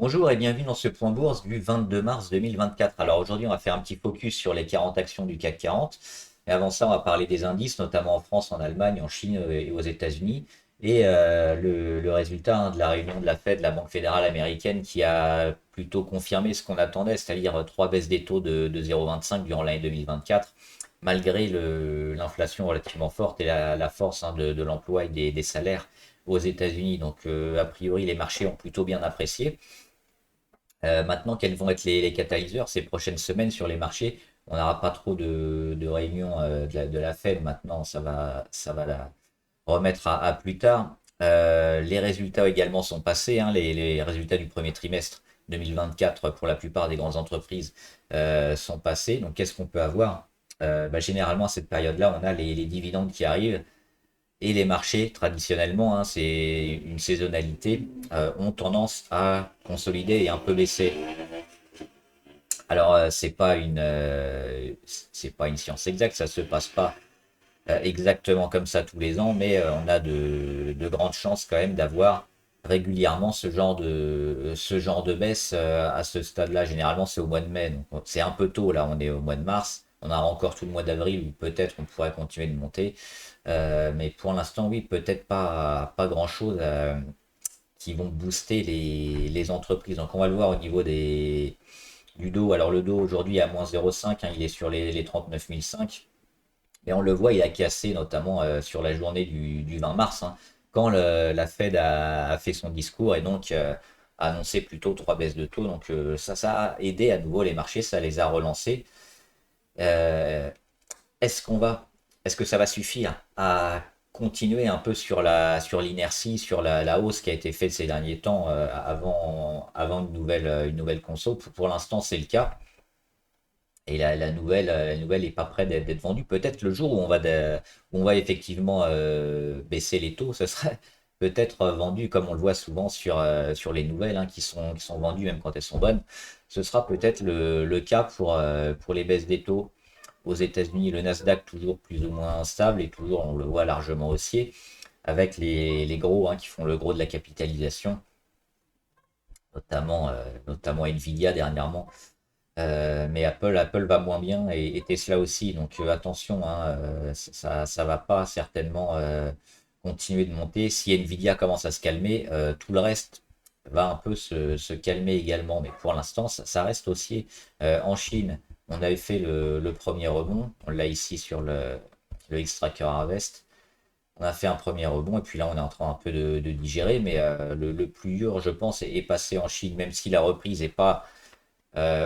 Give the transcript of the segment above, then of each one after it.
Bonjour et bienvenue dans ce point bourse du 22 mars 2024. Alors aujourd'hui, on va faire un petit focus sur les 40 actions du CAC 40. Et avant ça, on va parler des indices, notamment en France, en Allemagne, en Chine et aux États-Unis. Et le résultat de la réunion de la Fed, la Banque fédérale américaine, qui a plutôt confirmé ce qu'on attendait, c'est-à-dire trois baisses des taux de 0,25 durant l'année 2024, malgré l'inflation relativement forte et la force de l'emploi et des salaires aux États-Unis. Donc a priori, les marchés ont plutôt bien apprécié. Maintenant, quels vont être les catalyseurs ces prochaines semaines sur les marchés? On n'aura pas trop de réunions de la Fed. Maintenant, ça va la remettre à plus tard. Les résultats également sont passés, hein, les résultats du premier trimestre 2024 pour la plupart des grandes entreprises sont passés. Donc, qu'est-ce qu'on peut avoir? Généralement, à cette période-là, on a les dividendes qui arrivent. Et les marchés, traditionnellement, hein, c'est une saisonnalité, ont tendance à consolider et un peu baisser. Alors, c'est pas une science exacte, ça se passe pas exactement comme ça tous les ans, mais on a de grandes chances quand même d'avoir régulièrement ce genre de baisse à ce stade-là. Généralement, c'est au mois de mai, donc c'est un peu tôt là, on est au mois de mars. On a encore tout le mois d'avril où peut-être on pourrait continuer de monter. Mais pour l'instant, oui, peut-être pas grand-chose qui vont booster les entreprises. Donc on va le voir au niveau du dos. Alors le dos aujourd'hui est à moins 0,5, hein, il est sur les 39 005. Et on le voit, il a cassé notamment sur la journée du 20 mars, hein, quand la Fed a fait son discours et donc a annoncé plutôt trois baisses de taux. Donc ça a aidé à nouveau les marchés, ça les a relancés. Euh, est-ce qu'on va, est-ce que ça va suffire à continuer un peu sur l'inertie, sur la hausse qui a été faite ces derniers temps avant une nouvelle conso? Pour l'instant, c'est le cas. Et la nouvelle est pas prête d'être vendue. Peut-être le jour où on va effectivement baisser les taux, ce serait peut-être vendu comme on le voit souvent sur les nouvelles, hein, qui sont vendues même quand elles sont bonnes. Ce sera peut-être le cas pour les baisses des taux aux États-Unis. Le Nasdaq toujours plus ou moins stable et toujours, on le voit, largement haussier, avec les gros, hein, qui font le gros de la capitalisation, notamment Nvidia dernièrement. Mais Apple va moins bien et Tesla aussi. Donc attention, hein, ça va pas certainement continuer de monter. Si Nvidia commence à se calmer, tout le reste va un peu se calmer également. Mais pour l'instant, ça reste haussier. En Chine, on avait fait le premier rebond. On l'a ici sur le Xtracker Harvest. On a fait un premier rebond et puis là on est en train un peu de digérer. Mais le plus dur, je pense, est passé en Chine, même si la reprise n'est pas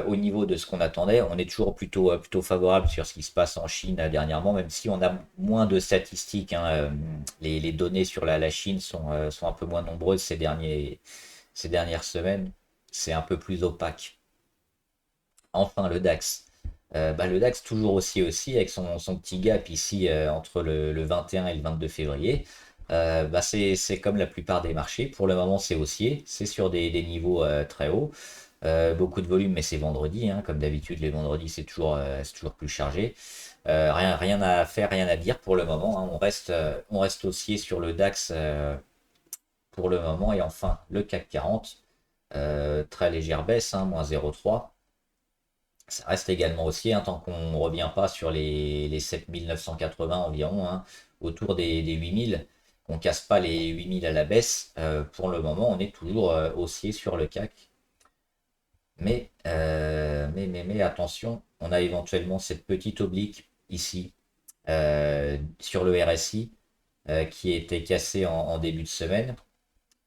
au niveau de ce qu'on attendait. On est toujours plutôt favorable sur ce qui se passe en Chine dernièrement, même si on a moins de statistiques, hein. Les données sur la Chine sont un peu moins nombreuses ces dernières semaines. C'est un peu plus opaque. Enfin, le DAX. Le DAX toujours aussi avec son petit gap ici entre le 21 et le 22 février. C'est comme la plupart des marchés. Pour le moment, c'est haussier. C'est sur des niveaux très hauts. Beaucoup de volume, mais c'est vendredi, hein. Comme d'habitude, les vendredis, c'est toujours plus chargé. Rien à faire, rien à dire pour le moment, hein. On reste haussier sur le DAX pour le moment. Et enfin, le CAC 40, très légère baisse, hein, moins 0,3. Ça reste également haussier, hein, tant qu'on ne revient pas sur les 7 980 environ, hein, autour des 8 000, qu'on casse pas les 8 000 à la baisse. Pour le moment, on est toujours haussier sur le CAC. Mais attention, on a éventuellement cette petite oblique ici sur le RSI qui était cassé en début de semaine,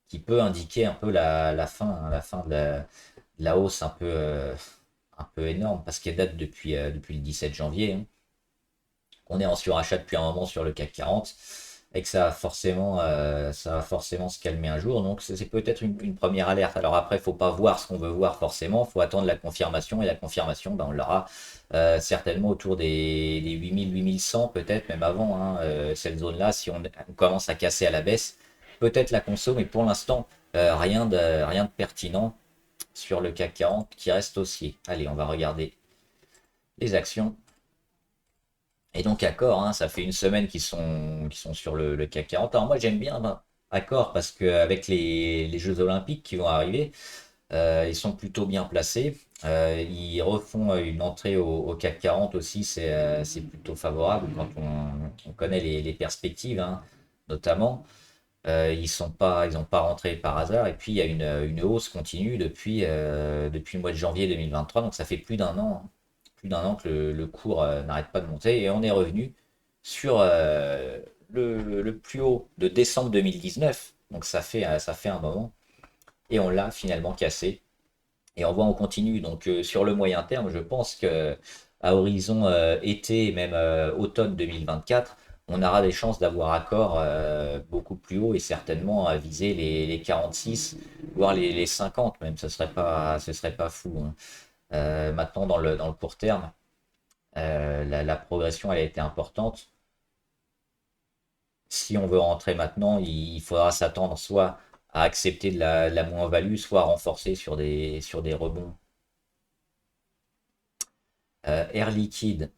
qui peut indiquer un peu la fin, hein, la fin de la hausse un peu énorme, parce qu'elle date depuis le 17 janvier, hein. On est en surachat depuis un moment sur le CAC 40 et que ça va forcément se calmer un jour. Donc c'est peut-être une première alerte. Alors après, il faut pas voir ce qu'on veut voir forcément, il faut attendre la confirmation et la confirmation, on l'aura certainement autour des 8000, 8100 peut-être même avant, hein, cette zone-là, si on commence à casser à la baisse, peut-être la conso, mais pour l'instant, rien de pertinent sur le CAC 40 qui reste haussier. Allez, on va regarder les actions. Et donc Accor, hein, ça fait une semaine qu'ils sont sur le CAC 40. Alors moi j'aime bien Accor parce qu'avec les Jeux Olympiques qui vont arriver, Ils sont plutôt bien placés. Ils refont une entrée au CAC 40 aussi, c'est plutôt favorable quand on connaît les perspectives, hein, notamment. Ils ont pas rentré par hasard. Et puis, il y a une hausse continue depuis le mois de janvier 2023. Donc, ça fait plus d'un an que le cours n'arrête pas de monter. Et on est revenu sur le plus haut de décembre 2019. Donc, ça fait un moment. Et on l'a finalement cassé. Et on voit, on continue. Donc, sur le moyen terme, je pense que à horizon été et même automne 2024, on aura des chances d'avoir accord beaucoup plus haut et certainement à viser les 46, voire les 50 même. Ce serait pas fou, hein. Maintenant, dans le court terme, la progression elle a été importante. Si on veut rentrer maintenant, il faudra s'attendre soit à accepter de la moins-value, soit à renforcer sur des rebonds. Air Liquide.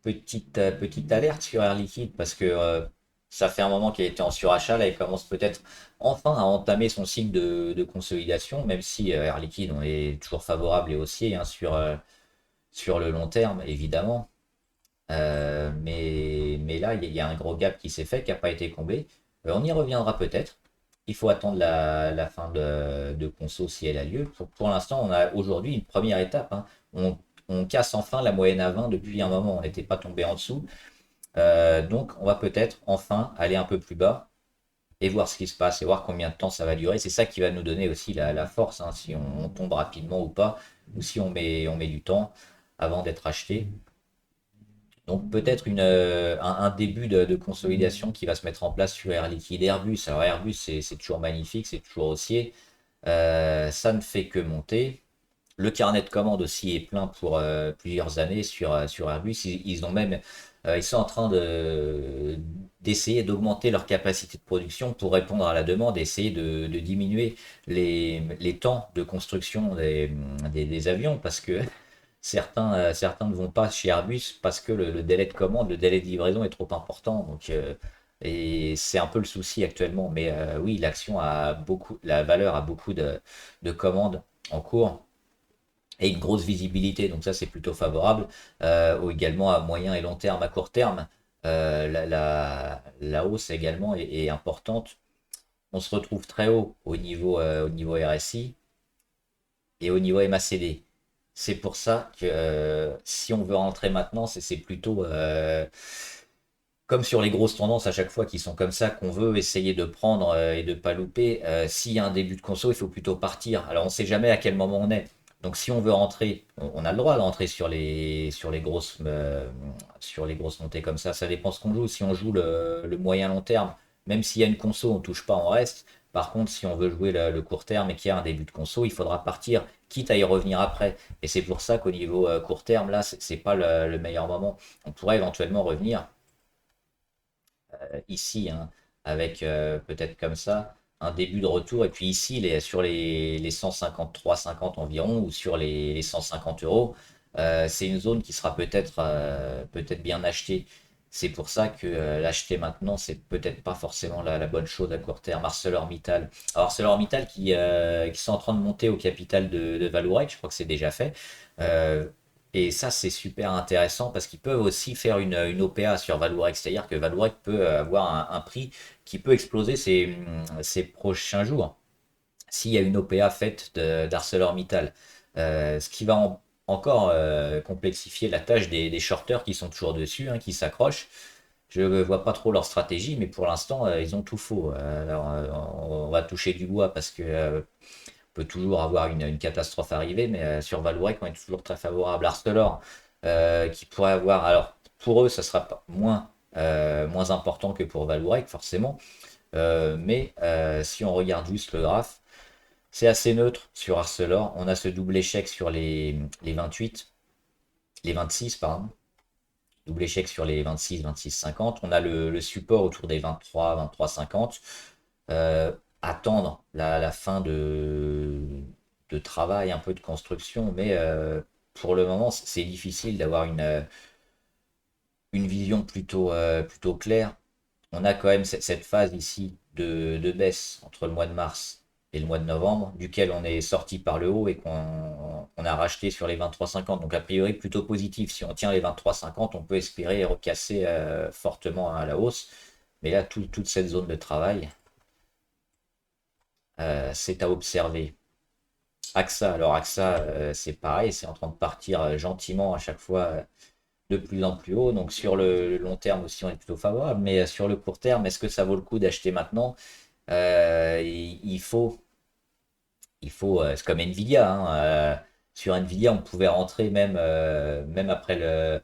Petite alerte sur Air Liquide parce que ça fait un moment qu'il était en surachat. Là, il commence peut-être enfin à entamer son cycle de consolidation, même si Air Liquide, on est toujours favorable et haussier, hein, sur le long terme, évidemment. Mais là, il y a un gros gap qui s'est fait, qui n'a pas été comblé. On y reviendra peut-être. Il faut attendre la fin de conso si elle a lieu. Pour l'instant, on a aujourd'hui une première étape, hein. On casse enfin la moyenne à 20 depuis un moment. On n'était pas tombé en dessous. Donc, on va peut-être enfin aller un peu plus bas et voir ce qui se passe et voir combien de temps ça va durer. C'est ça qui va nous donner aussi la force, hein, si on tombe rapidement ou pas, ou si on met du temps avant d'être acheté. Donc peut-être un début de consolidation qui va se mettre en place sur Air Liquide. Airbus, alors Airbus c'est toujours magnifique, c'est toujours haussier. Ça ne fait que monter. Le carnet de commandes aussi est plein pour plusieurs années sur Airbus. Ils ont même, ils sont en train d'essayer d'augmenter leur capacité de production pour répondre à la demande, essayer de diminuer les temps de construction des avions parce que certains ne vont pas chez Airbus parce que le délai de commande, le délai de livraison est trop important. Donc, et c'est un peu le souci actuellement. Mais oui, l'action a beaucoup, la valeur a beaucoup de commandes en cours et une grosse visibilité. Donc ça, c'est plutôt favorable. Ou également à moyen et long terme, à court terme, la hausse également est importante. On se retrouve très haut au niveau RSI et au niveau MACD. C'est pour ça que si on veut rentrer maintenant, c'est plutôt comme sur les grosses tendances à chaque fois qui sont comme ça qu'on veut essayer de prendre et de pas louper. S'il y a un début de conso, il faut plutôt partir. Alors on ne sait jamais à quel moment on est. Donc si on veut rentrer, on a le droit de rentrer sur les grosses montées comme ça. Ça dépend ce qu'on joue. Si on joue le moyen long terme, même s'il y a une conso, on touche pas, on reste. Par contre, si on veut jouer le court terme et qu'il y a un début de conso, il faudra partir, quitte à y revenir après. Et c'est pour ça qu'au niveau court terme, là, c'est pas le meilleur moment. On pourrait éventuellement revenir ici, hein, avec peut-être comme ça un début de retour. Et puis ici, sur les 153,50 environ ou sur les 150 euros, c'est une zone qui sera peut-être bien achetée. C'est pour ça que l'acheter maintenant, c'est peut-être pas forcément la bonne chose à court terme. ArcelorMittal. Alors ArcelorMittal qui sont en train de monter au capital de Vallourec, je crois que c'est déjà fait. Euh, et ça, c'est super intéressant parce qu'ils peuvent aussi faire une OPA sur Vallourec. C'est-à-dire que Vallourec peut avoir un prix qui peut exploser ces prochains jours s'il y a une OPA faite d'ArcelorMittal. Ce qui va encore complexifier la tâche des shorters qui sont toujours dessus, hein, qui s'accrochent. Je ne vois pas trop leur stratégie, mais pour l'instant, ils ont tout faux. Alors, on va toucher du bois parce que peut toujours avoir une catastrophe arriver, mais sur Vallourec, on est toujours très favorable. Arcelor, qui pourrait avoir, alors pour eux, ça sera moins important que pour Vallourec, forcément, mais si on regarde juste le graphe, c'est assez neutre sur Arcelor. On a ce double échec sur les 28, les 26, pardon. Double échec sur les 26, 26, 50. On a le support autour des 23, 23, 50. Attendre la fin de travail, un peu de construction, mais pour le moment, c'est difficile d'avoir une vision plutôt claire. On a quand même cette phase ici de baisse entre le mois de mars et le mois de novembre, duquel on est sorti par le haut et qu'on a racheté sur les 23,50. Donc a priori plutôt positif. Si on tient les 23,50, on peut espérer recasser fortement à la hausse. Mais là, toute cette zone de travail, c'est à observer. AXA, alors AXA, c'est pareil, c'est en train de partir gentiment à chaque fois de plus en plus haut. Donc sur le long terme aussi, on est plutôt favorable. Mais sur le court terme, est-ce que ça vaut le coup d'acheter maintenant? Il faut c'est comme Nvidia, hein, sur Nvidia, on pouvait rentrer même après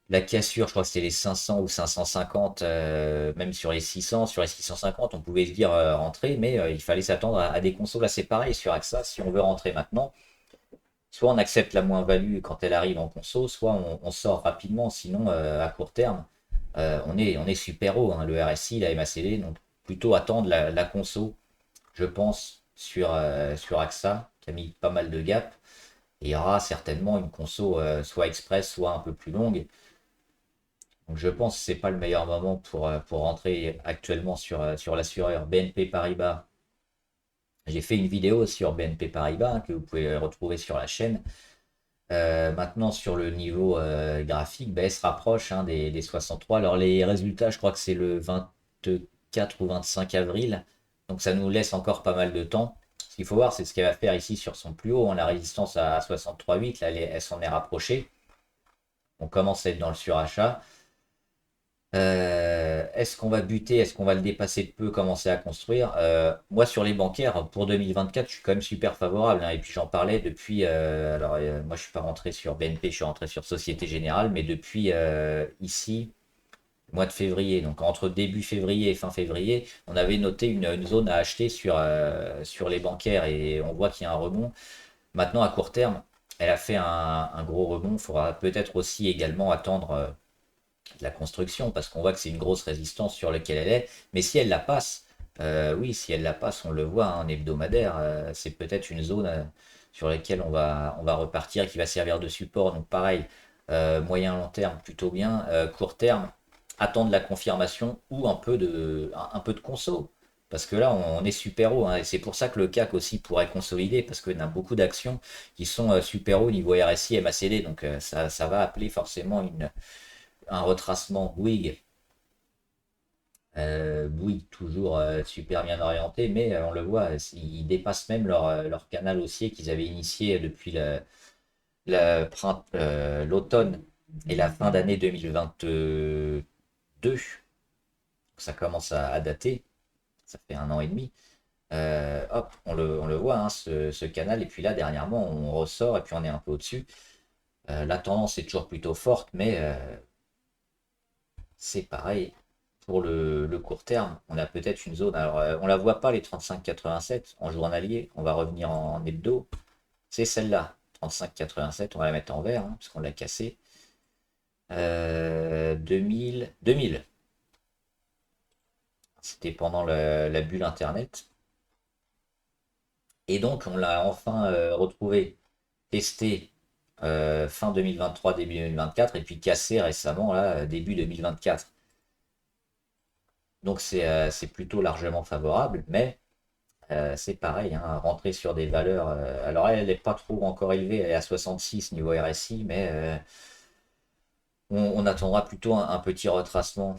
la cassure, je crois que c'était les 500 ou 550, même sur les 600, sur les 650, on pouvait se dire rentrer, mais il fallait s'attendre à des consoles. Là, c'est pareil sur AXA, si on veut rentrer maintenant, soit on accepte la moins-value quand elle arrive en conso, soit on sort rapidement, sinon à court terme, on est super haut, hein, le RSI, la MACD, donc plutôt attendre la conso je pense, sur AXA, qui a mis pas mal de gap. Et il y aura certainement une conso soit express, soit un peu plus longue. Donc je pense que c'est pas le meilleur moment pour rentrer actuellement sur l'assureur BNP Paribas. J'ai fait une vidéo sur BNP Paribas que vous pouvez retrouver sur la chaîne. Maintenant, sur le niveau graphique, ben, elle se rapproche hein, des 63. Alors, les résultats, je crois que c'est le 24 ou 25 avril. Donc, ça nous laisse encore pas mal de temps. Ce qu'il faut voir, c'est ce qu'elle va faire ici sur son plus haut. On a la résistance à 63,8. Là, elle s'en est rapprochée. On commence à être dans le surachat. Est-ce qu'on va buter? Est-ce qu'on va le dépasser de peu, commencer à construire? Moi, sur les bancaires, pour 2024, je suis quand même super favorable, hein. Et puis j'en parlais depuis. Alors, moi, je suis pas rentré sur BNP, je suis rentré sur Société Générale, mais depuis ici, mois de février, donc entre début février et fin février, on avait noté une zone à acheter sur les bancaires et on voit qu'il y a un rebond. Maintenant, à court terme, elle a fait un gros rebond. Il faudra peut-être aussi également attendre. De la construction, parce qu'on voit que c'est une grosse résistance sur laquelle elle est. Mais si elle la passe, oui, si elle la passe, on le voit en hebdomadaire, c'est peut-être une zone sur laquelle on va repartir, qui va servir de support. Donc pareil, moyen long terme plutôt bien, court terme, attendre la confirmation ou un peu de conso. Parce que là, on est super haut, hein, et c'est pour ça que le CAC aussi pourrait consolider, parce qu'on a beaucoup d'actions qui sont super haut niveau RSI et MACD, donc ça va appeler forcément un retracement Bouygues. Bouygues toujours super bien orienté, mais on le voit, ils dépassent même leur canal haussier qu'ils avaient initié depuis l'automne et la fin d'année 2022. Ça commence à dater, ça fait 1 an et demi. Hop, on le voit, hein, ce canal, et puis là, dernièrement, on ressort et puis on est un peu au-dessus. La tendance est toujours plutôt forte, mais c'est pareil. Pour le court terme, on a peut-être une zone. Alors, on la voit pas, les 35,87 en journalier. On va revenir en hebdo. C'est celle-là, 35,87. On va la mettre en vert, hein, puisqu'on l'a cassée. 2000. C'était pendant la bulle Internet. Et donc, on l'a enfin retrouvé, testé fin 2023, début 2024, et puis cassé récemment, là, début 2024. Donc, c'est plutôt largement favorable, mais c'est pareil, hein, rentrer sur des valeurs. Alors elle n'est pas trop encore élevée, elle est à 66 niveau RSI, mais on attendra plutôt un petit retracement.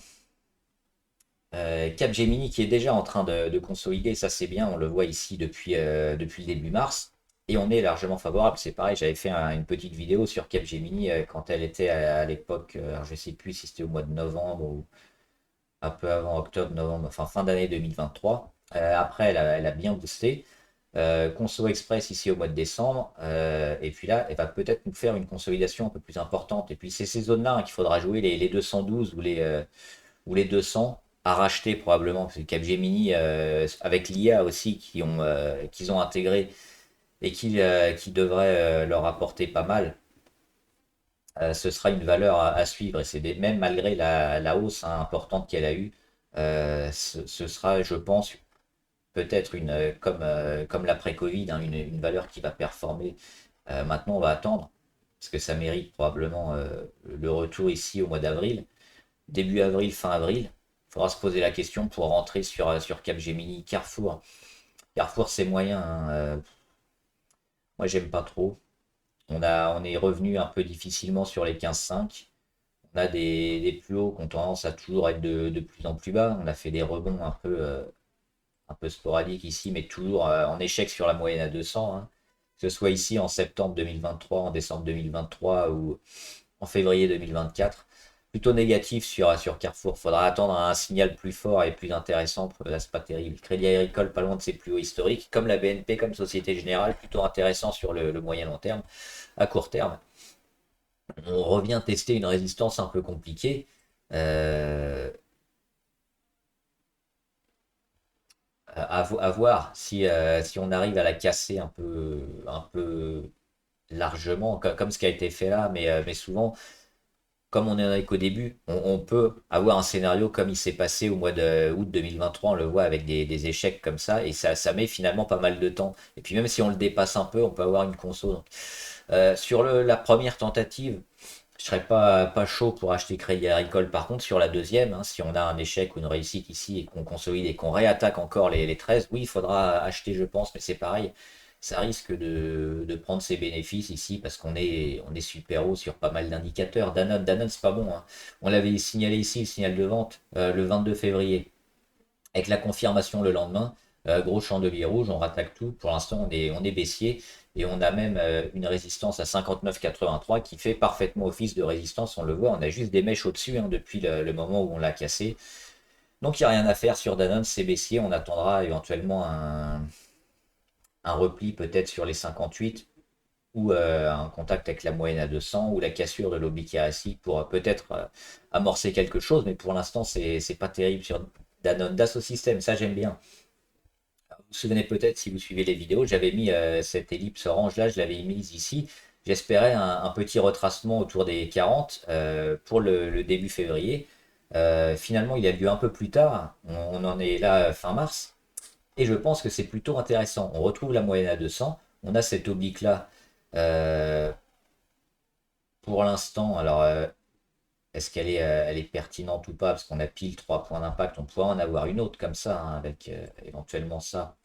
Capgemini qui est déjà en train de consolider, ça c'est bien, on le voit ici depuis le début mars. Et on est largement favorable, c'est pareil, j'avais fait une petite vidéo sur Capgemini quand elle était à l'époque, alors je ne sais plus si c'était au mois de novembre ou un peu avant octobre, novembre, enfin fin d'année 2023. Après, elle a bien boosté. Conso Express ici au mois de décembre. Et puis là, elle va peut-être nous faire une consolidation un peu plus importante. Et puis c'est ces zones-là hein, qu'il faudra jouer, les 212 ou les 200 à racheter probablement. Parce que Capgemini, avec l'IA aussi qu'ils ont intégré et qui devrait leur apporter pas mal, ce sera une valeur à suivre. Et même malgré la hausse hein, importante qu'elle a eue, ce sera, je pense, peut-être comme l'après-Covid, hein, une valeur qui va performer. Maintenant, on va attendre, parce que ça mérite probablement le retour ici au mois d'avril. Début avril, fin avril, il faudra se poser la question pour rentrer sur Capgemini, Carrefour. Carrefour, c'est moyen, hein, moi, j'aime pas trop. On est revenu un peu difficilement sur les 15,5. On a des plus hauts qui ont tendance à toujours être de plus en plus bas. On a fait des rebonds un peu sporadiques ici, mais toujours en échec sur la moyenne à 200, hein. Que ce soit ici en septembre 2023, en décembre 2023 ou en février 2024. Plutôt négatif sur Carrefour. Faudra attendre un signal plus fort et plus intéressant. Là, c'est pas terrible. Crédit Agricole, pas loin de ses plus hauts historiques. Comme la BNP, comme Société Générale, plutôt intéressant sur le moyen long terme. À court terme, on revient tester une résistance un peu compliquée. Euh, à voir si on arrive à la casser un peu largement, comme ce qui a été fait là, mais souvent, comme on est qu'au début, on peut avoir un scénario comme il s'est passé au mois de août 2023, on le voit avec des échecs comme ça, et ça met finalement pas mal de temps. Et puis même si on le dépasse un peu, on peut avoir une conso. Donc, sur la première tentative, je serais pas chaud pour acheter Crédit Agricole. Par contre, sur la deuxième, hein, si on a un échec ou une réussite ici et qu'on consolide et qu'on réattaque encore les 13, oui, il faudra acheter, je pense, mais c'est pareil. Ça risque de prendre ses bénéfices ici parce on est super haut sur pas mal d'indicateurs. Danone, c'est pas bon, hein. On l'avait signalé ici, le signal de vente, le 22 février avec la confirmation le lendemain, gros chandelier rouge, on rattaque tout. Pour l'instant, on est baissier et on a même une résistance à 59,83 qui fait parfaitement office de résistance. On le voit, on a juste des mèches au-dessus, hein, depuis le moment où on l'a cassé. Donc il n'y a rien à faire sur Danone, c'est baissier. On attendra éventuellement un repli peut-être sur les 58 ou un contact avec la moyenne à 200 ou la cassure de l'oblique RSI pour peut-être amorcer quelque chose. Mais pour l'instant, c'est pas terrible sur Danone. Dassault Systèmes, ça j'aime bien. Vous vous souvenez peut-être, si vous suivez les vidéos, j'avais mis cette ellipse orange là, je l'avais mise ici. J'espérais un petit retracement autour des 40 pour le début février. Finalement, il a lieu un peu plus tard. On en est là fin mars. Et je pense que c'est plutôt intéressant. On retrouve la moyenne à 200. On a cette oblique là pour l'instant. Alors, est-ce elle est pertinente ou pas? Parce qu'on a pile 3 points d'impact. On pourrait en avoir une autre comme ça, hein, avec éventuellement ça.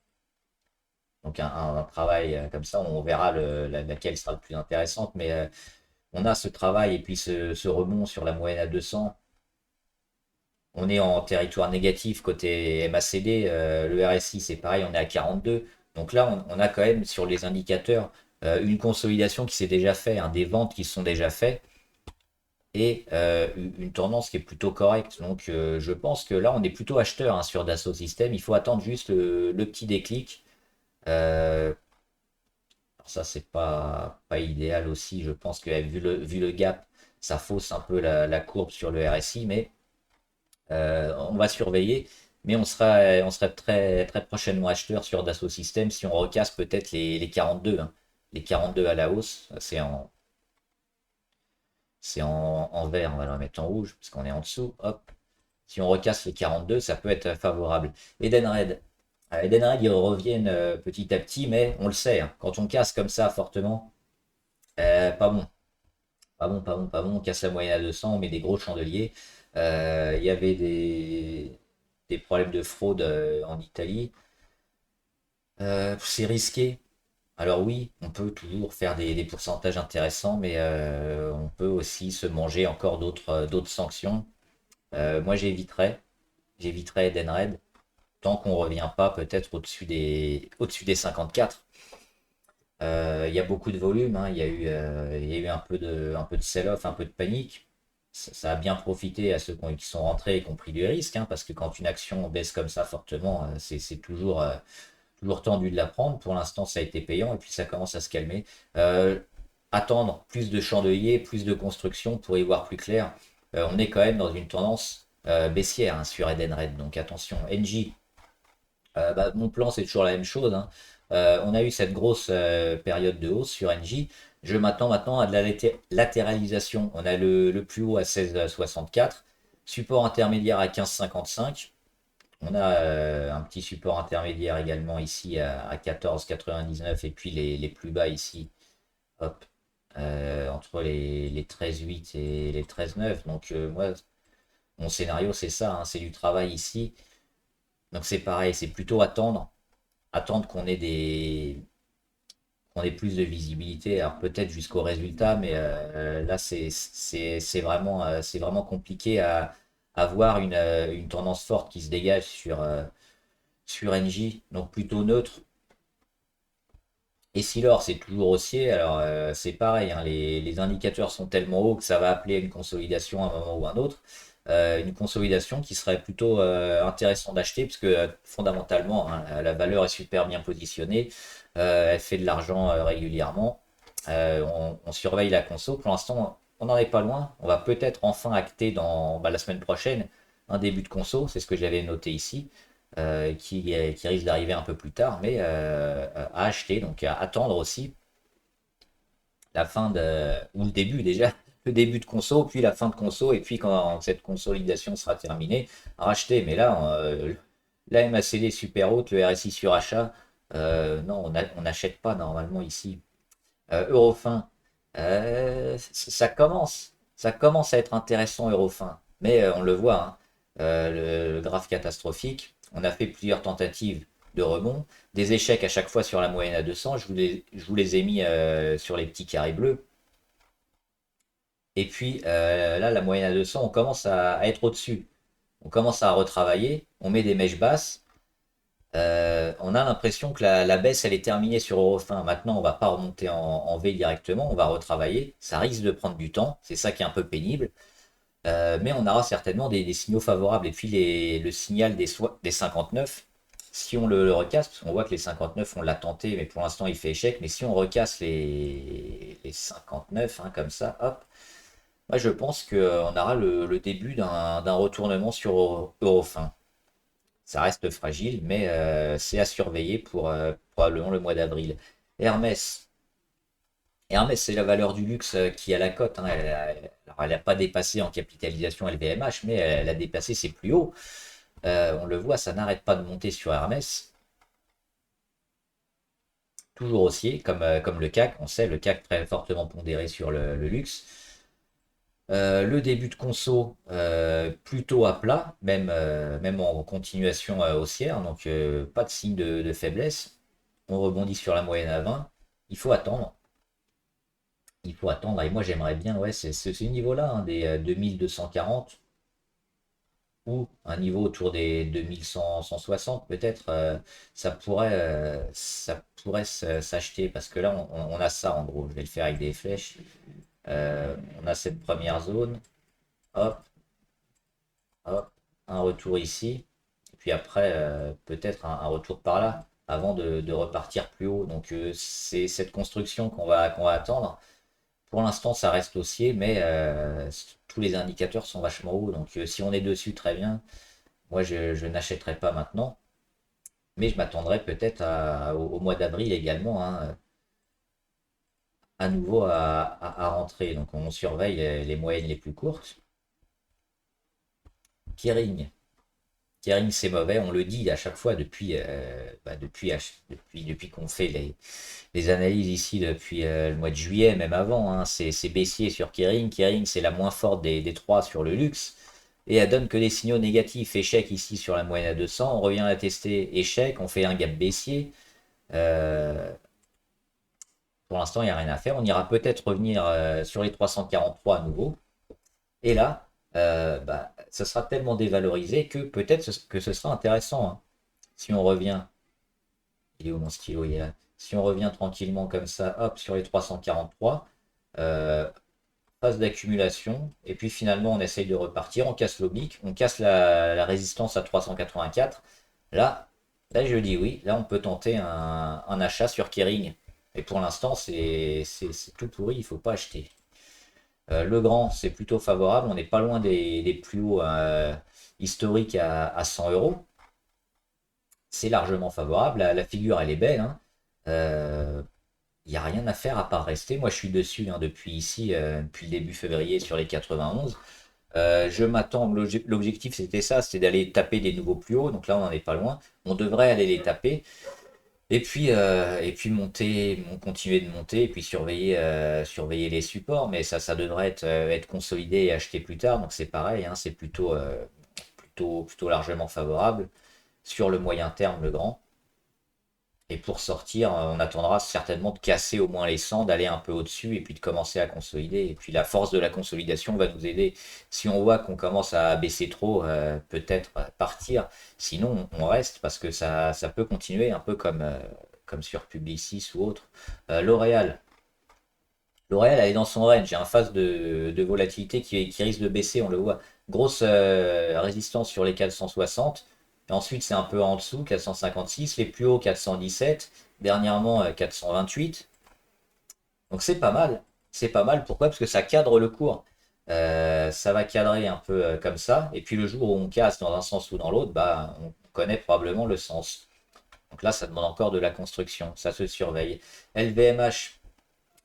Donc un travail comme ça, on verra laquelle sera le plus intéressante. Mais on a ce travail et puis ce rebond sur la moyenne à 200. On est en territoire négatif côté MACD. Le RSI, c'est pareil, on est à 42. Donc là, on a quand même sur les indicateurs une consolidation qui s'est déjà faite, hein, des ventes qui se sont déjà faites et une tendance qui est plutôt correcte. Donc je pense que là, on est plutôt acheteur, hein, sur Dassault Systèmes. Il faut attendre juste le petit déclic. Euh, Alors ça, c'est pas idéal aussi. Je pense que vu le gap, ça fausse un peu la courbe sur le RSI, mais on va surveiller. Mais on sera très, très prochainement acheteur sur Dassault Systèmes si on recasse peut-être les 42, hein. Les 42 à la hausse, en vert, on va le mettre en rouge parce qu'on est en dessous. Hop. Si on recasse les 42, ça peut être favorable. Edenred. Edenred, ils reviennent petit à petit, mais on le sait, hein, quand on casse comme ça fortement, pas bon. Pas bon, pas bon, pas bon. On casse la moyenne à 200, on met des gros chandeliers. Il y avait des problèmes de fraude en Italie. C'est risqué. Alors oui, on peut toujours faire des pourcentages intéressants, mais on peut aussi se manger encore d'autres sanctions. Moi, j'éviterais Edenred tant qu'on ne revient pas peut-être au-dessus des 54. Il y a beaucoup de volume, hein. Il y a eu un peu de sell-off, un peu de panique. Ça a bien profité à ceux qui sont rentrés et qui ont pris du risque, hein, parce que quand une action baisse comme ça fortement, c'est toujours tendu de la prendre. Pour l'instant, ça a été payant et puis ça commence à se calmer. Euh, Attendre plus de chandeliers, plus de construction pour y voir plus clair. On est quand même dans une tendance baissière, hein, sur Edenred, donc attention. NJ, bah, mon plan, c'est toujours la même chose, hein. On a eu cette grosse période de hausse sur NJ. Je m'attends maintenant à de la latéralisation. On a le plus haut à 16,64, support intermédiaire à 15,55. On a un petit support intermédiaire également ici à 14,99 et puis les plus bas ici, hop, entre les 13,8 et les 13,9. Donc moi, mon scénario, c'est ça, hein, c'est du travail ici. Donc c'est pareil, c'est plutôt attendre. attendre qu'on ait plus de visibilité. Alors peut-être jusqu'au résultat, mais là c'est vraiment compliqué à voir une tendance forte qui se dégage sur NJ, donc plutôt neutre. Et si l'or c'est toujours haussier, alors c'est pareil, hein, les indicateurs sont tellement hauts que ça va appeler à une consolidation à un moment ou à un autre. Une consolidation qui serait plutôt intéressant d'acheter, puisque fondamentalement, hein, la valeur est super bien positionnée, elle fait de l'argent régulièrement. On surveille la conso. Pour l'instant, on n'en est pas loin. On va peut-être enfin acter dans la semaine prochaine un début de conso, c'est ce que j'avais noté ici qui risque d'arriver un peu plus tard, mais à acheter, donc à attendre aussi la fin de, ou le début déjà, le début de conso, puis la fin de conso, et puis quand cette consolidation sera terminée, à racheter. Mais là, la MACD est super haute, le RSI sur achat, non, on n'achète pas normalement ici. Eurofin, ça commence à être intéressant Eurofin, mais on le voit, hein, le graphe catastrophique. On a fait plusieurs tentatives de rebond, des échecs à chaque fois sur la moyenne à 200. Je vous les ai mis sur les petits carrés bleus. Et puis là, la moyenne à 200, on commence à être au-dessus. On commence à retravailler, on met des mèches basses. On a l'impression que la baisse, elle est terminée sur Eurofin. Maintenant, on va pas remonter en V directement, on va retravailler. Ça risque de prendre du temps, c'est ça qui est un peu pénible. Mais on aura certainement des signaux favorables. Et puis le signal des 59, si on le recasse, parce qu'on voit que les 59, on l'a tenté, mais pour l'instant, il fait échec. Mais si on recasse les 59, hein, comme ça, hop, moi je pense qu'on aura le début d'un retournement sur Eurofin. Ça reste fragile, mais c'est à surveiller pour probablement le mois d'avril. Hermès. Hermès, c'est la valeur du luxe qui a la cote, hein. Elle n'a pas dépassé en capitalisation LVMH, mais elle a dépassé ses plus hauts. On le voit, ça n'arrête pas de monter sur Hermès. Toujours haussier, comme le CAC. On sait, le CAC très fortement pondéré sur le luxe. Le début de conso plutôt à plat, même en continuation haussière, donc pas de signe de faiblesse. On rebondit sur la moyenne à 20. Il faut attendre. Il faut attendre. Et moi j'aimerais bien, ouais, c'est ce niveau-là, hein, des 2240 ou un niveau autour des 2160 peut-être. Ça pourrait s'acheter parce que là on a ça en gros. Je vais le faire avec des flèches. On a cette première zone. Hop, hop, un retour ici, et puis après peut-être un retour par là, avant de repartir plus haut. Donc c'est cette construction qu'on va attendre. Pour l'instant, ça reste haussier, mais tous les indicateurs sont vachement hauts. Donc si on est dessus, très bien. Moi, je n'achèterai pas maintenant, mais je m'attendrai peut-être au mois d'avril également, hein, à nouveau à rentrer. Donc on surveille les moyennes les plus courtes. Kering. Kering, c'est mauvais, on le dit à chaque fois depuis qu'on fait les analyses ici depuis le mois de juillet, même avant, hein, c'est baissier sur Kering. Kering, c'est la moins forte des trois sur le luxe. Et elle donne que des signaux négatifs. Échec ici sur la moyenne à 200. On revient à tester échec. On fait un gap baissier. Euh, pour l'instant, il n'y a rien à faire. On ira peut-être revenir sur les 343 à nouveau. Et là, ça sera tellement dévalorisé que peut-être que ce sera intéressant, hein. Si on revient, il est où mon stylo? Il est là. Si on revient tranquillement comme ça, hop, sur les 343, euh, phase d'accumulation, et puis finalement on essaye de repartir, on casse l'oblique, on casse la résistance à 384. Là, là je dis oui, là on peut tenter un achat sur Kering. Et pour l'instant, c'est tout pourri, il ne faut pas acheter. Le grand, c'est plutôt favorable. On n'est pas loin des plus hauts historiques à 100 euros. C'est largement favorable. La figure, elle est belle, hein. Il n'y a rien à faire à part rester. Moi, je suis dessus, hein, depuis ici, depuis le début février sur les 91. Je m'attends, l'objectif c'était ça, c'était d'aller taper des nouveaux plus hauts. Donc là, on n'en est pas loin. On devrait aller les taper. Et puis monter, continuer de monter, et puis surveiller les supports, mais ça devrait être consolidé et acheté plus tard, donc c'est pareil, hein, c'est plutôt largement favorable sur le moyen terme, le grand. Et pour sortir, on attendra certainement de casser au moins les 100, d'aller un peu au-dessus et puis de commencer à consolider. Et puis la force de la consolidation va nous aider. Si on voit qu'on commence à baisser trop, peut-être partir. Sinon, on reste parce que ça peut continuer un peu comme sur Publicis ou autre. L'Oréal. L'Oréal, elle est dans son range. J'ai un phase de volatilité qui risque de baisser, on le voit. Grosse résistance sur les 460. Et ensuite, c'est un peu en dessous, 456. Les plus hauts, 417. Dernièrement, 428. Donc c'est pas mal. C'est pas mal. Pourquoi? Parce que ça cadre le cours. Ça va cadrer un peu comme ça. Et puis le jour où on casse dans un sens ou dans l'autre, bah, on connaît probablement le sens. Donc là, ça demande encore de la construction. Ça se surveille. LVMH.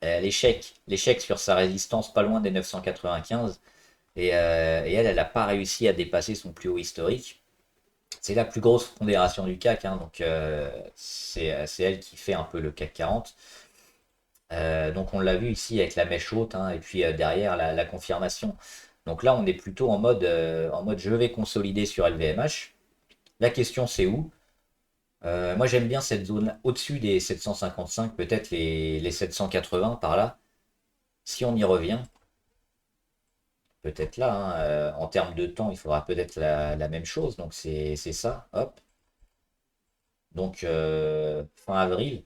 L'échec sur sa résistance pas loin des 995 et elle n'a pas réussi à dépasser son plus haut historique. C'est la plus grosse pondération du CAC, hein, donc c'est elle qui fait un peu le CAC 40. Donc on l'a vu ici avec la mèche haute, hein, et puis derrière la confirmation. Donc là on est plutôt en mode je vais consolider sur LVMH. La question c'est où? Moi j'aime bien cette zone au-dessus des 755, peut-être les 780 par là. Si on y revient, peut-être là, hein, en termes de temps, il faudra peut-être la même chose. Donc c'est ça, hop. Donc fin avril,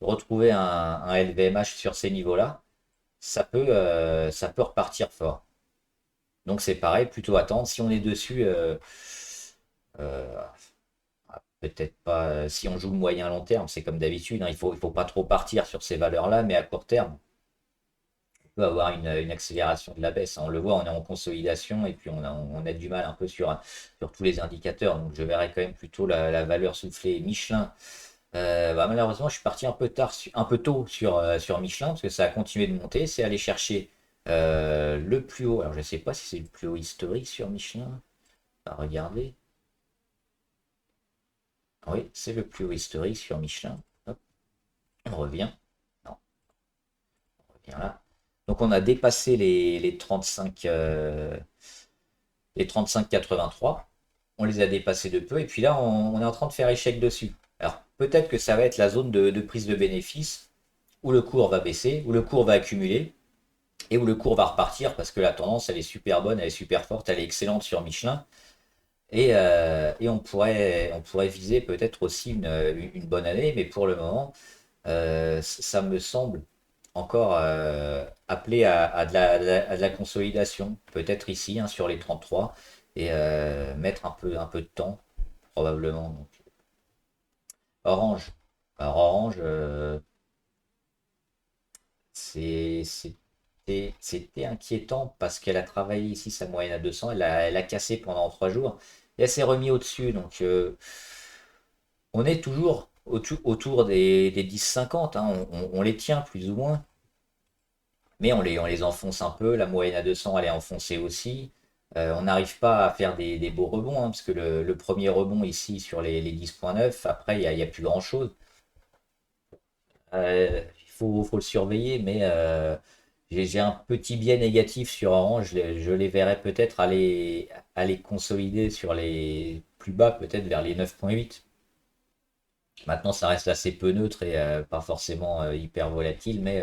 retrouver un LVMH sur ces niveaux-là, ça peut repartir fort. Donc c'est pareil, plutôt attendre. Si on est dessus, euh, peut-être pas. Si on joue le moyen long terme, c'est comme d'habitude, hein, il faut pas trop partir sur ces valeurs-là, mais à court terme, peut avoir une accélération de la baisse. On le voit, on est en consolidation et puis on a du mal un peu sur tous les indicateurs. Donc je verrais quand même plutôt la valeur soufflée Michelin. Bah, malheureusement, je suis parti un peu tard, un peu tôt sur Michelin parce que ça a continué de monter. C'est aller chercher le plus haut. Alors je ne sais pas si c'est le plus haut historique sur Michelin. À regarder. Oui, c'est le plus haut historique sur Michelin. Hop, on revient. Non, on revient là. Donc on a dépassé les 35, les 35,83. On les a dépassés de peu. Et puis là, on est en train de faire échec dessus. Alors peut-être que ça va être la zone de prise de bénéfice où le cours va baisser, où le cours va accumuler et où le cours va repartir parce que la tendance, elle est super bonne, elle est super forte, elle est excellente sur Michelin. Et on pourrait viser peut-être aussi une bonne année, mais pour le moment, ça me semble encore appelé à de la consolidation, peut-être ici, hein, sur les 33, et mettre un peu de temps, probablement. Donc, Orange. Alors, Orange, c'était inquiétant parce qu'elle a travaillé ici sa moyenne à 200, elle a cassé pendant 3 jours, et elle s'est remise au-dessus. Donc, on est toujours autour des 10,50, hein, on les tient plus ou moins. Mais on les enfonce un peu. La moyenne à 200, elle est enfoncée aussi. On n'arrive pas à faire des beaux rebonds, hein, parce que le premier rebond ici sur les 10,9, après, il y a plus grand-chose. Il faut le surveiller, mais j'ai un petit biais négatif sur Orange. Je les verrais peut-être aller consolider sur les plus bas, peut-être vers les 9,8. Maintenant, ça reste assez peu neutre et pas forcément hyper volatile, mais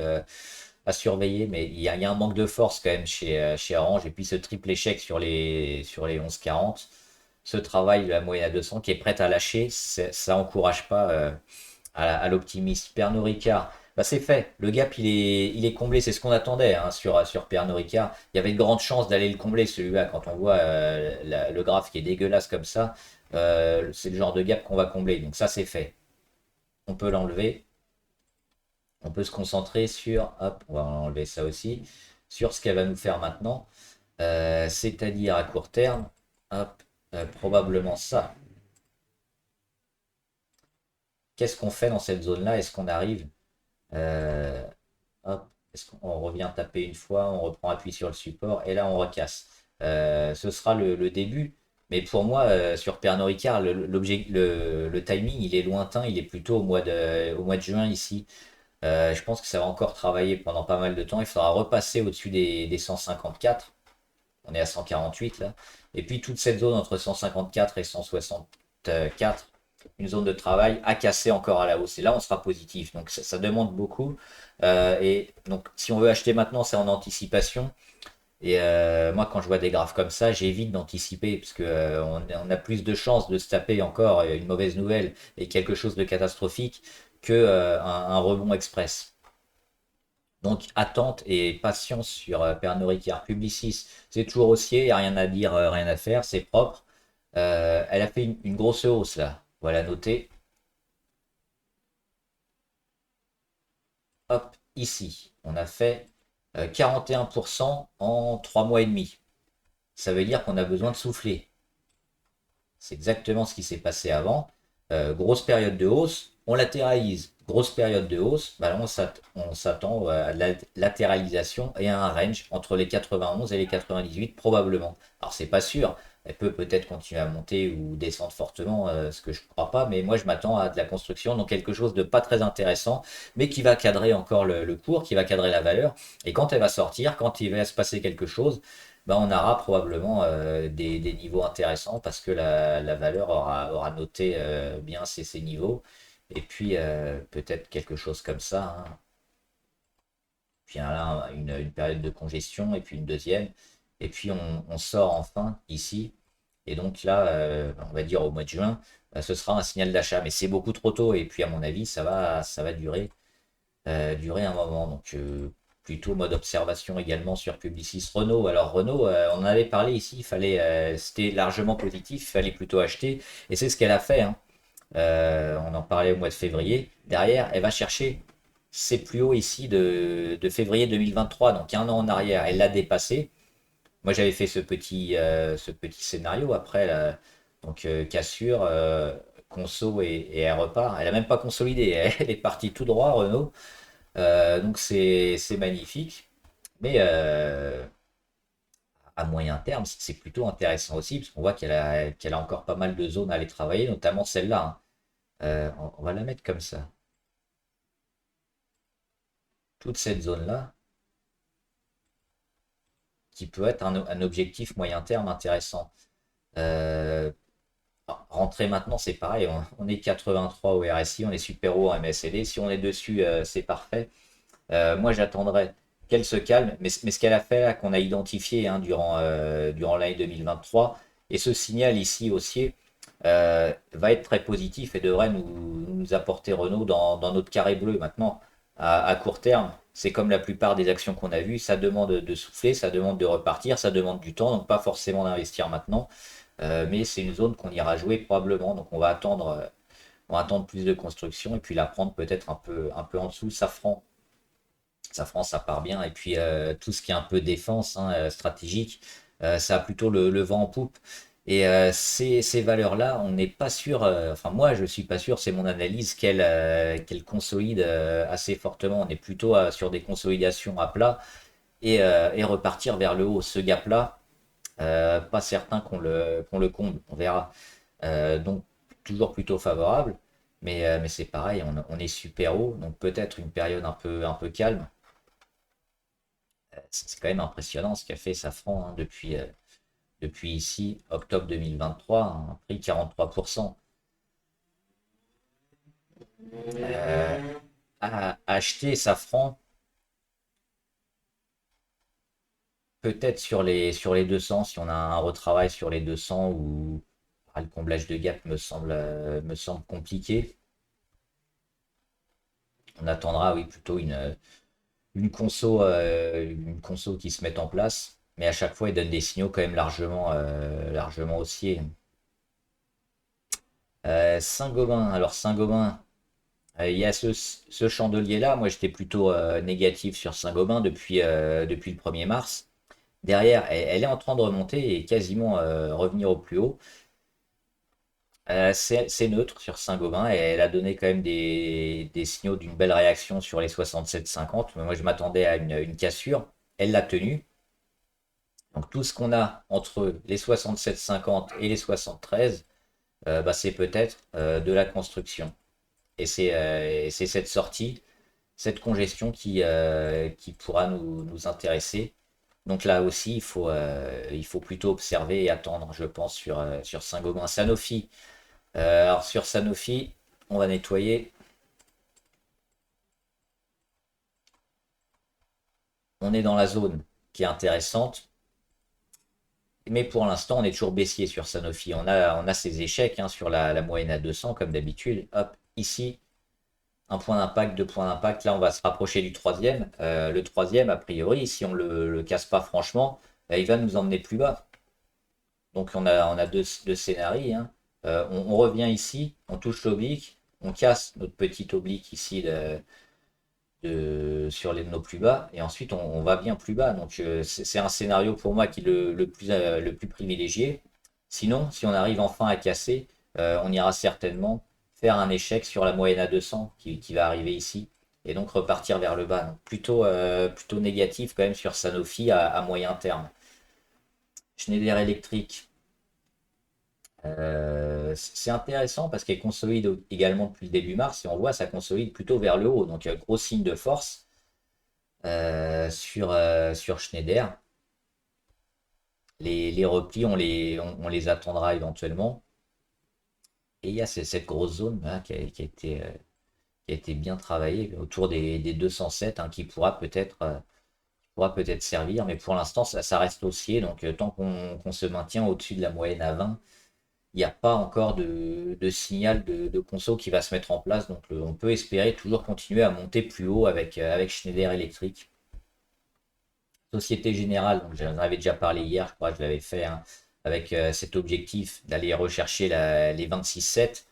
à surveiller. Mais il y a un manque de force quand même chez Orange. Et puis ce triple échec sur les 11,40, ce travail de la moyenne à 200 qui est prête à lâcher, ça n'encourage pas à l'optimisme. Pernod Ricard, bah c'est fait. Le gap, il est comblé. C'est ce qu'on attendait, hein, sur Pernod Ricard. Il y avait de grandes chances d'aller le combler, celui-là, quand on voit le graphe qui est dégueulasse comme ça. C'est le genre de gap qu'on va combler. Donc ça, c'est fait. On peut l'enlever. On peut se concentrer sur, hop, on va enlever ça aussi, sur ce qu'elle va nous faire maintenant, c'est-à-dire à court terme, hop, probablement ça. Qu'est-ce qu'on fait dans cette zone-là? Est-ce qu'on arrive, euh, hop, est-ce qu'on revient taper une fois, on reprend appui sur le support et là on recasse. Ce sera le début. Mais pour moi, sur Pernod Ricard, le timing, il est lointain, il est plutôt au mois de juin ici. Je pense que ça va encore travailler pendant pas mal de temps. Il faudra repasser au-dessus des 154. On est à 148 là. Et puis toute cette zone entre 154 et 164, une zone de travail à casser encore à la hausse. Et là, on sera positif. Donc ça demande beaucoup. Et donc si on veut acheter maintenant, c'est en anticipation. Et moi, quand je vois des graphes comme ça, j'évite d'anticiper parce que on a plus de chances de se taper encore une mauvaise nouvelle et quelque chose de catastrophique que un rebond express. Donc attente et patience sur Pernod Ricard. Publicis, c'est toujours haussier, il n'y a rien à dire, rien à faire, c'est propre. Elle a fait une grosse hausse là, voilà noté. Hop, ici, on a fait 41% en 3 mois et demi. Ça veut dire qu'on a besoin de souffler. C'est exactement ce qui s'est passé avant. Grosse période de hausse, on latéralise. Grosse période de hausse, bah là, on s'attend à la latéralisation et à un range entre les 91 et les 98 probablement. Alors c'est pas sûr, elle peut peut-être continuer à monter ou descendre fortement, ce que je ne crois pas, mais moi je m'attends à de la construction, donc quelque chose de pas très intéressant, mais qui va cadrer encore le cours, qui va cadrer la valeur. Et quand elle va sortir, quand il va se passer quelque chose, bah, on aura probablement des niveaux intéressants parce que la valeur aura noté bien ces niveaux. Et puis peut-être quelque chose comme ça, hein. Puis là, une période de congestion et puis une deuxième. Et puis on sort enfin ici. Et donc là, on va dire au mois de juin, ce sera un signal d'achat. Mais c'est beaucoup trop tôt. Et puis à mon avis, ça va durer un moment. Donc plutôt mode observation également sur Publicis Renault. Alors Renault, on en avait parlé ici, c'était largement positif, il fallait plutôt acheter. Et c'est ce qu'elle a fait, hein. On en parlait au mois de février. Derrière, elle va chercher ses plus hauts ici de février 2023, donc un an en arrière. Elle l'a dépassé. Moi, j'avais fait ce petit scénario après, là, donc cassure, conso et elle repart. Elle a même pas consolidé, elle est partie tout droit, Renault. Donc c'est magnifique. Mais à moyen terme, c'est plutôt intéressant aussi, parce qu'on voit qu'elle a encore pas mal de zones à aller travailler, notamment celle-là, hein. On va la mettre comme ça. Toute cette zone-là, qui peut être un objectif moyen terme intéressant. Euh, Rentrer maintenant, c'est pareil. On est 83 au RSI, on est super haut en MACD. Si on est dessus, c'est parfait. Moi, j'attendrai qu'elle se calme, mais ce qu'elle a fait là, qu'on a identifié, hein, durant l'année 2023, et ce signal ici haussier va être très positif et devrait nous apporter Renault dans notre carré bleu. Maintenant, à court terme, c'est comme la plupart des actions qu'on a vues, ça demande de souffler, ça demande de repartir, ça demande du temps, donc pas forcément d'investir maintenant, mais c'est une zone qu'on ira jouer probablement, donc on va attendre plus de construction et puis la prendre peut-être un peu en dessous. Safran, ça part bien. Et puis tout ce qui est un peu défense, hein, stratégique, ça a plutôt le vent en poupe. Et ces valeurs-là, on n'est pas sûr, enfin moi je suis pas sûr, c'est mon analyse, qu'elles consolident assez fortement. On est plutôt sur des consolidations à plat et repartir vers le haut. Ce gap-là, pas certain qu'on le comble, on verra. Donc toujours plutôt favorable. Mais c'est pareil, on est super haut, donc peut-être une période un peu calme. C'est quand même impressionnant ce qu'a fait Safran, hein, depuis ici, octobre 2023, hein, un prix 43%. À acheter Safran, peut-être sur les 200, si on a un retravail sur les 200 ou le comblage de gap me semble compliqué. On attendra, oui, plutôt une conso qui se mette en place. Mais à chaque fois, il donne des signaux quand même largement haussiers. Saint-Gobain. Alors Saint-Gobain, il y a ce chandelier-là. Moi, j'étais plutôt négatif sur Saint-Gobain depuis le 1er mars. Derrière, elle est en train de remonter et quasiment revenir au plus haut. C'est neutre sur Saint-Gobain et elle a donné quand même des signaux d'une belle réaction sur les 67,50. Mais moi, je m'attendais à une cassure. Elle l'a tenue. Donc tout ce qu'on a entre les 67,50 et les 73, bah, c'est peut-être de la construction. Et c'est cette sortie, cette congestion qui pourra nous intéresser. Donc là aussi, il faut plutôt observer et attendre, je pense, sur Saint-Gobain. Sanofi, Alors sur Sanofi, on va nettoyer. On est dans la zone qui est intéressante. Mais pour l'instant, on est toujours baissier sur Sanofi. On a ces échecs hein, sur la moyenne à 200, comme d'habitude. Hop, ici, un point d'impact, deux points d'impact. Là, on va se rapprocher du troisième. Le troisième, a priori, si on le casse pas franchement, il va nous emmener plus bas. Donc, on a deux scénarios. Hein. On revient ici, on touche l'oblique, on casse notre petit oblique ici sur nos plus bas, et ensuite on va bien plus bas. Donc c'est un scénario pour moi qui est le plus privilégié. Sinon, si on arrive enfin à casser, on ira certainement faire un échec sur la moyenne à 200 qui va arriver ici, et donc repartir vers le bas. Donc plutôt négatif quand même sur Sanofi à moyen terme. Schneider Electric, c'est intéressant parce qu'elle consolide également depuis le début mars et on voit ça consolide plutôt vers le haut. Donc gros signe de force sur Schneider. Les replis, on les attendra éventuellement. Et il y a cette grosse zone là, qui a été bien travaillée autour des 207 hein, qui pourra peut-être servir. Mais pour l'instant, ça reste haussier. Donc tant qu'on se maintient au-dessus de la moyenne à 20, il n'y a pas encore de signal de conso qui va se mettre en place. Donc on peut espérer toujours continuer à monter plus haut avec Schneider Electric. Société Générale, donc j'en avais déjà parlé hier, je crois que je l'avais fait, hein, avec cet objectif d'aller rechercher les 26,7,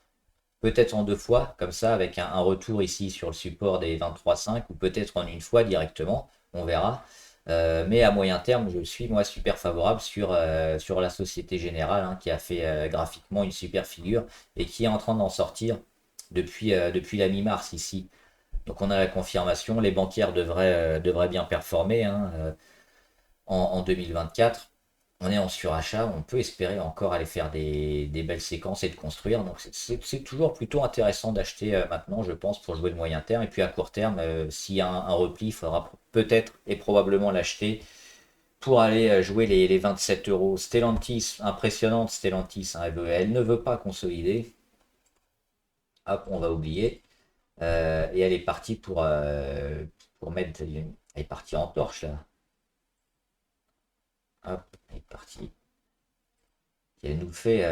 peut-être en deux fois, comme ça, avec un retour ici sur le support des 23,5, ou peut-être en une fois directement, on verra. Mais à moyen terme, je suis moi super favorable sur la Société Générale, hein, qui a fait graphiquement une super figure et qui est en train d'en sortir depuis la mi-mars ici. Donc on a la confirmation, les bancaires devraient bien performer hein, en 2024. On est en surachat, on peut espérer encore aller faire des belles séquences et de construire. Donc c'est toujours plutôt intéressant d'acheter maintenant, je pense, pour jouer le moyen terme. Et puis à court terme, s'il y a un repli, il faudra peut-être et probablement l'acheter pour aller jouer les 27 euros. Stellantis, impressionnante Stellantis, hein, elle ne veut pas consolider. Hop, on va oublier. Et elle est partie pour mettre. Elle est partie en torche là. Hop, elle est partie. Elle nous fait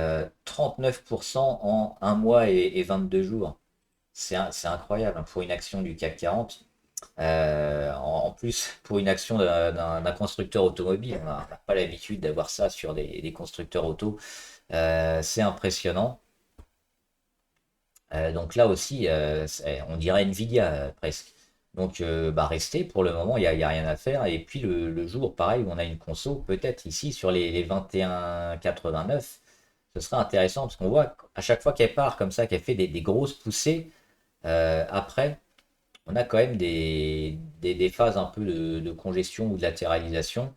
39% en un mois et 22 jours. C'est incroyable hein, pour une action du CAC 40. En plus, pour une action d'un constructeur automobile, on n'a pas l'habitude d'avoir ça sur des constructeurs auto. C'est impressionnant. Donc là aussi, on dirait Nvidia presque. Donc bah, restez pour le moment, il y a rien à faire. Et puis le jour, pareil, où on a une conso, peut-être ici sur les 21,89, ce sera intéressant parce qu'on voit à chaque fois qu'elle part comme ça, qu'elle fait des grosses poussées, après, on a quand même des phases un peu de congestion ou de latéralisation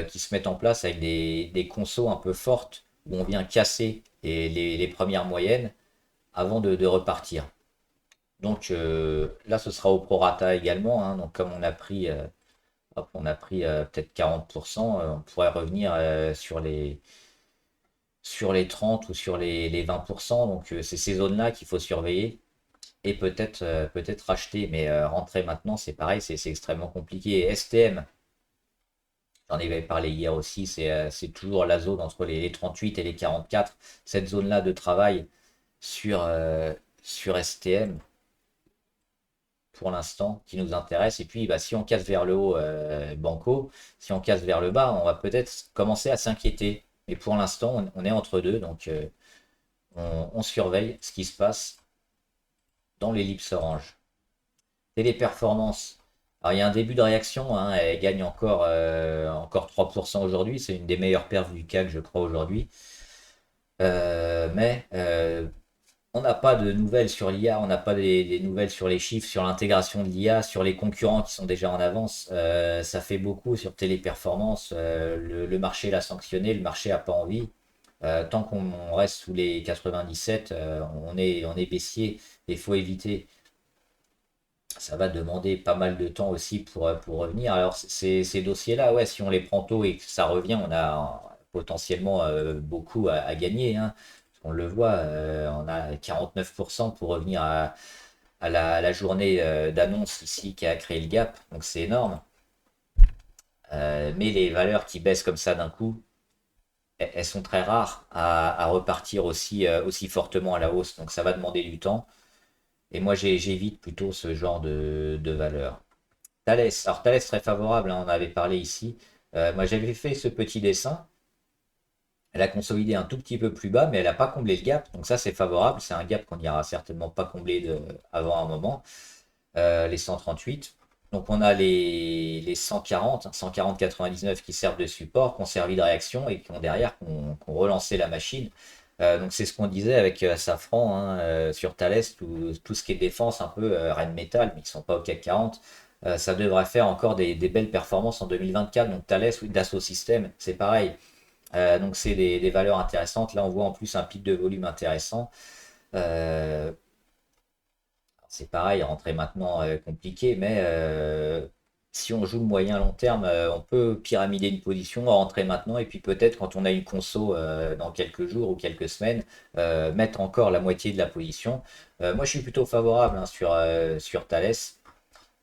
qui se mettent en place avec des consos un peu fortes où on vient casser les premières moyennes avant de repartir. Donc là, ce sera au prorata également. Hein. Donc comme on a pris peut-être 40%, on pourrait revenir sur les 30 ou sur les 20%. Donc c'est ces zones-là qu'il faut surveiller et peut-être racheter. Mais rentrer maintenant, c'est pareil, c'est extrêmement compliqué. STM, j'en avais parlé hier aussi, c'est toujours la zone entre les 38 et les 44. Cette zone-là de travail sur STM pour l'instant qui nous intéresse. Et puis bah, si on casse vers le haut, banco, si on casse vers le bas, on va peut-être commencer à s'inquiéter. Mais pour l'instant, on est entre deux, donc on surveille ce qui se passe dans l'ellipse orange. Téléperformance. Alors il y a un début de réaction, hein, elle gagne encore 3% aujourd'hui, c'est une des meilleures perfs du CAC, je crois, aujourd'hui. Mais on n'a pas de nouvelles sur l'IA, on n'a pas des nouvelles sur les chiffres, sur l'intégration de l'IA, sur les concurrents qui sont déjà en avance. Ça fait beaucoup sur Téléperformance. Le marché l'a sanctionné, le marché n'a pas envie. Tant qu'on reste sous les 97, on est baissier et il faut éviter. Ça va demander pas mal de temps aussi pour revenir. Alors ces dossiers-là, ouais, si on les prend tôt et que ça revient, on a potentiellement beaucoup à gagner. Hein. On le voit, on a 49% pour revenir à la journée d'annonce ici qui a créé le gap, donc c'est énorme. Mais les valeurs qui baissent comme ça d'un coup, elles sont très rares à repartir aussi fortement à la hausse, donc ça va demander du temps. Et moi, j'évite plutôt ce genre de valeurs. Thales, alors Thales très favorable, hein, on en avait parlé ici. Moi, j'avais fait ce petit dessin. Elle a consolidé un tout petit peu plus bas, mais elle n'a pas comblé le gap. Donc ça, c'est favorable. C'est un gap qu'on n'ira certainement pas combler avant un moment. Les 138. Donc on a les 140, 140,99 qui servent de support, qui ont servi de réaction et qui ont derrière qu'on relancé la machine. Donc c'est ce qu'on disait avec Safran, hein, sur Thales, tout ce qui est défense un peu Rheinmetall, mais qui ne sont pas au CAC 40. Ça devrait faire encore des belles performances en 2024. Donc Thales, oui, Dassault Systèmes, c'est pareil. Donc c'est des valeurs intéressantes. Là on voit en plus un pic de volume intéressant. Euh, c'est pareil, rentrer maintenant compliqué, mais si on joue le moyen long terme, on peut pyramider une position, rentrer maintenant, et puis peut-être quand on a une conso dans quelques jours ou quelques semaines, mettre encore la moitié de la position. Moi je suis plutôt favorable, hein, sur Thales,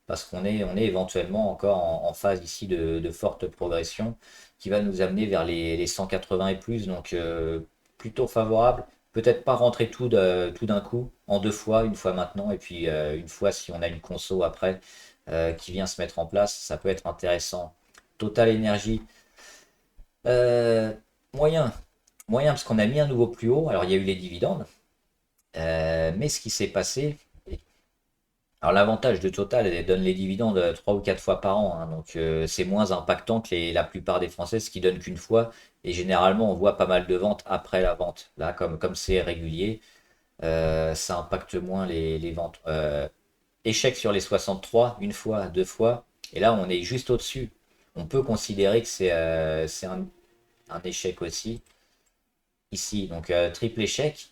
parce on est éventuellement encore en phase ici de forte progression qui va nous amener vers les 180 et plus, donc plutôt favorable. Peut-être pas rentrer tout d'un coup, en deux fois, une fois maintenant, et puis une fois si on a une conso après qui vient se mettre en place, ça peut être intéressant. Total Énergie, euh, moyen, moyen parce qu'on a mis un nouveau plus haut, alors il y a eu les dividendes, mais ce qui s'est passé, alors l'avantage de Total, elle donne les dividendes 3 ou 4 fois par an, hein, donc c'est moins impactant que la plupart des Françaises qui donnent qu'une fois, et généralement on voit pas mal de ventes après la vente. Là, comme c'est régulier, ça impacte moins les ventes. Échec sur les 63, une fois, deux fois, et là on est juste au-dessus. On peut considérer que c'est un échec aussi, ici, donc triple échec.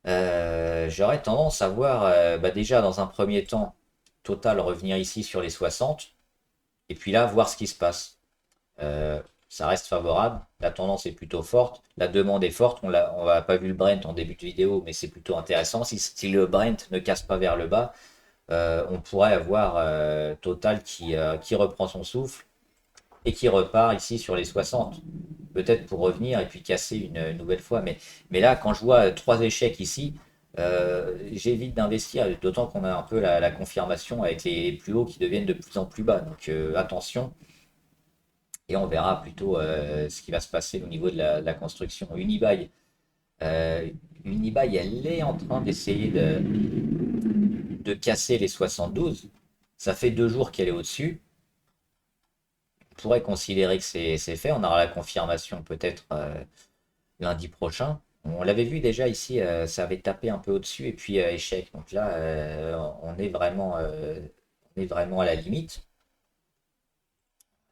J'aurais tendance à voir, bah déjà dans un premier temps, Total revenir ici sur les 60, et puis là, voir ce qui se passe. Ça reste favorable, la tendance est plutôt forte, la demande est forte, on n'a pas vu le Brent en début de vidéo, mais c'est plutôt intéressant. Si le Brent ne casse pas vers le bas, on pourrait avoir Total qui reprend son souffle et qui repart ici sur les 60. Peut-être pour revenir et puis casser une nouvelle fois. Mais là, quand je vois trois échecs ici, j'évite d'investir, d'autant qu'on a un peu la confirmation avec les plus hauts qui deviennent de plus en plus bas. Donc attention, et on verra plutôt ce qui va se passer au niveau de la construction. Unibail, euh, Unibail, elle est en train d'essayer de casser les 72. Ça fait 2 jours qu'elle est au-dessus. On pourrait considérer que c'est fait. On aura la confirmation peut-être lundi prochain. On l'avait vu déjà ici, ça avait tapé un peu au-dessus et puis échec. Donc là, on est vraiment à la limite.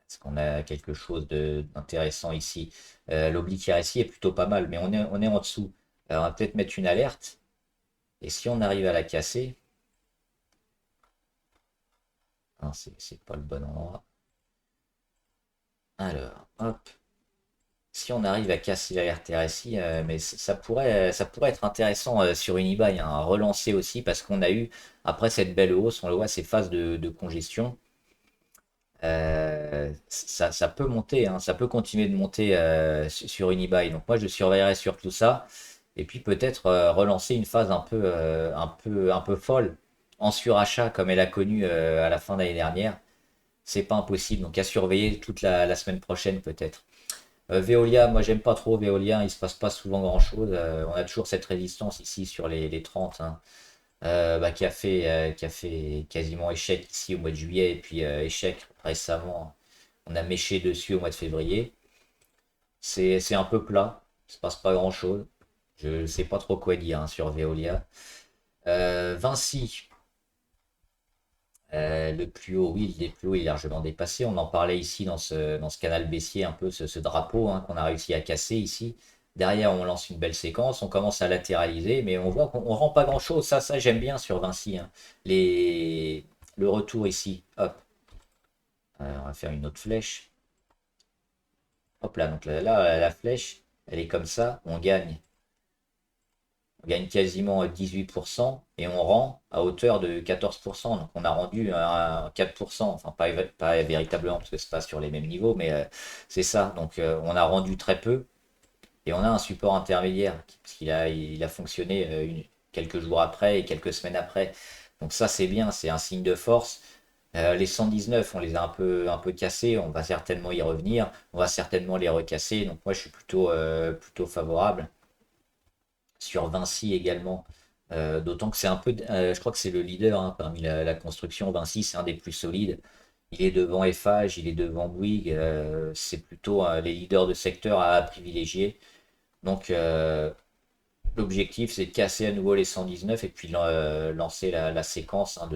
Est-ce qu'on a quelque chose d'intéressant ici? L'oblique RSI est plutôt pas mal, mais on est en dessous. Alors, on va peut-être mettre une alerte. Et si on arrive à la casser, non, c'est pas le bon endroit. Alors, hop. Si on arrive à casser l'alerte RSI, mais ça pourrait être intéressant sur Unibail, hein, à relancer aussi, parce qu'on a eu, après cette belle hausse, on le voit, ces phases de congestion. Ça peut monter, hein, ça peut continuer de monter sur Unibail. Donc moi, je surveillerai sur tout ça. Et puis peut-être relancer une phase un peu folle en surachat, comme elle a connu à la fin d'année dernière. C'est pas impossible. Donc à surveiller toute la semaine prochaine, peut-être. Veolia, moi j'aime pas trop Veolia, il se passe pas souvent grand-chose. On a toujours cette résistance ici sur les 30, hein, bah, qui a fait quasiment échec ici au mois de juillet et puis échec récemment. On a méché dessus au mois de février. C'est un peu plat, il se passe pas grand-chose. Je sais pas trop quoi dire, hein, sur Veolia. Vinci, le plus haut, oui, le plus haut il est largement dépassé. On en parlait ici dans ce canal baissier, un peu ce drapeau, hein, qu'on a réussi à casser ici. Derrière, on lance une belle séquence, on commence à latéraliser, mais on voit qu'on ne rend pas grand-chose. Ça j'aime bien sur Vinci, hein. Le retour ici, hop. On va faire une autre flèche. Hop là, donc là, la flèche, elle est comme ça, on gagne on gagne quasiment 18% et on rend à hauteur de 14%. Donc on a rendu un 4%, enfin pas véritablement parce que c'est pas sur les mêmes niveaux, mais c'est ça. Donc on a rendu très peu et on a un support intermédiaire parce qu'il a fonctionné quelques jours après et quelques semaines après. Donc ça c'est bien, c'est un signe de force. Les 119, on les a un peu cassés, on va certainement y revenir, on va certainement les recasser. Donc moi je suis plutôt favorable sur Vinci également. D'autant que c'est un peu, je crois que c'est le leader hein, parmi la construction. Vinci, c'est un des plus solides. Il est devant Eiffage, il est devant Bouygues. C'est plutôt les leaders de secteur à privilégier. Donc, l'objectif, c'est de casser à nouveau les 119 et puis lancer la séquence hein,